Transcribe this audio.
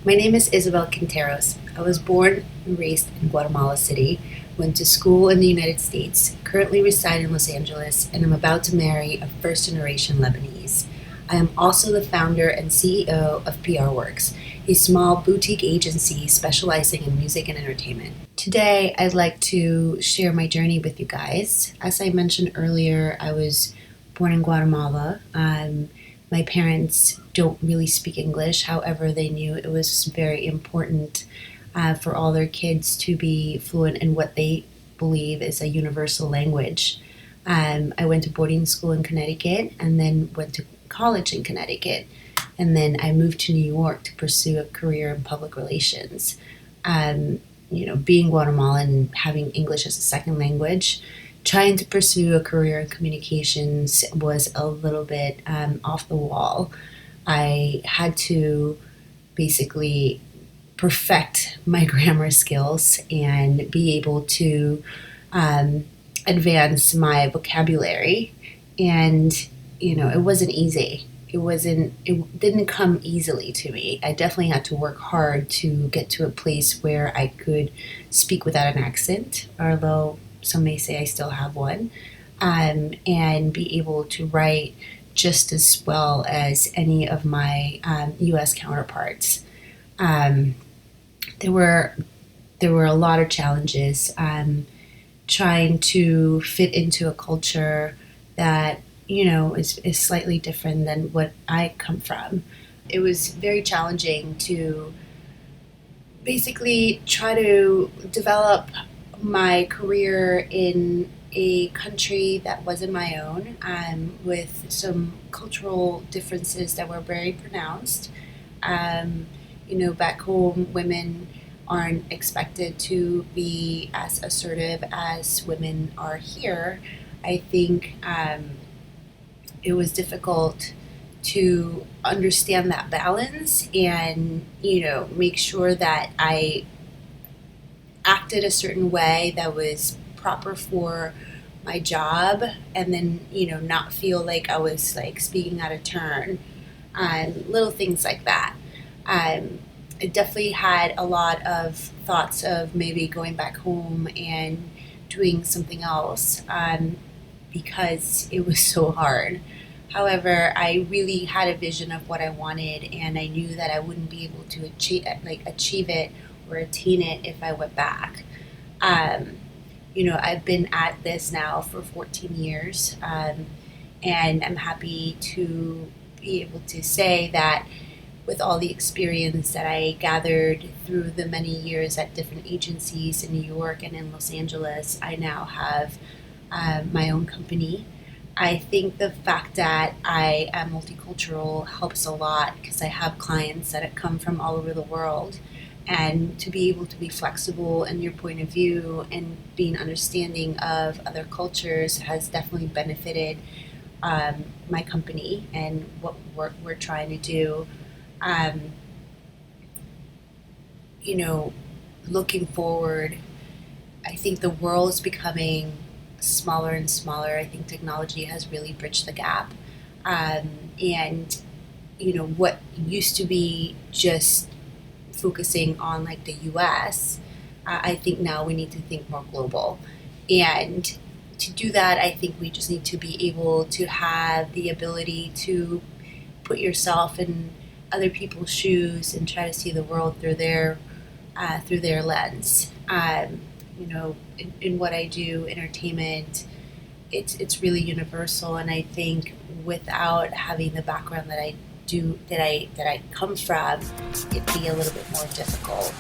My name is Isabel Quinteros. I was born and raised in Guatemala City, went to school in the United States, currently reside in Los Angeles, and am about to marry a first-generation Lebanese. I am also the founder and CEO of PR Works, a small boutique agency specializing in music and entertainment. Today, I'd like to share my journey with you guys. As I mentioned earlier, I was born in Guatemala. My parents don't really speak English. However, they knew it was very important for all their kids to be fluent in what they believe is a universal language. I went to boarding school in Connecticut and then went to college in Connecticut. And then I moved to New York to pursue a career in public relations. Being Guatemalan and having English as a second language, trying to pursue a career in communications was a little bit off the wall. I had to basically perfect my grammar skills and be able to advance my vocabulary. And, it wasn't easy. It didn't come easily to me. I definitely had to work hard to get to a place where I could speak without an accent, although some may say I still have one, and be able to write just as well as any of my U.S. counterparts. There were a lot of challenges trying to fit into a culture that is slightly different than what I come from. It was very challenging to basically try to develop my career in a country that wasn't my own, with some cultural differences that were very pronounced. Back home, women aren't expected to be as assertive as women are here. I think it was difficult to understand that balance and, make sure that I acted a certain way that was proper for my job, and then not feel like I was like speaking out of turn, little things like that. I definitely had a lot of thoughts of maybe going back home and doing something else because it was so hard. However, I really had a vision of what I wanted, and I knew that I wouldn't be able to achieve it or attain it if I went back. I've been at this now for 14 years, and I'm happy to be able to say that with all the experience that I gathered through the many years at different agencies in New York and in Los Angeles, I now have my own company. I think the fact that I am multicultural helps a lot because I have clients that come from all over the world. And to be able to be flexible in your point of view and being understanding of other cultures has definitely benefited my company and what we're trying to do. Looking forward, I think the world is becoming smaller and smaller. I think technology has really bridged the gap. And what used to be just focusing on like the US, I think now we need to think more global. And to do that, I think we just need to be able to have the ability to put yourself in other people's shoes and try to see the world through their lens. In what I do, entertainment, it's really universal, and I think without having the background that I come from, it'd be a little bit more difficult.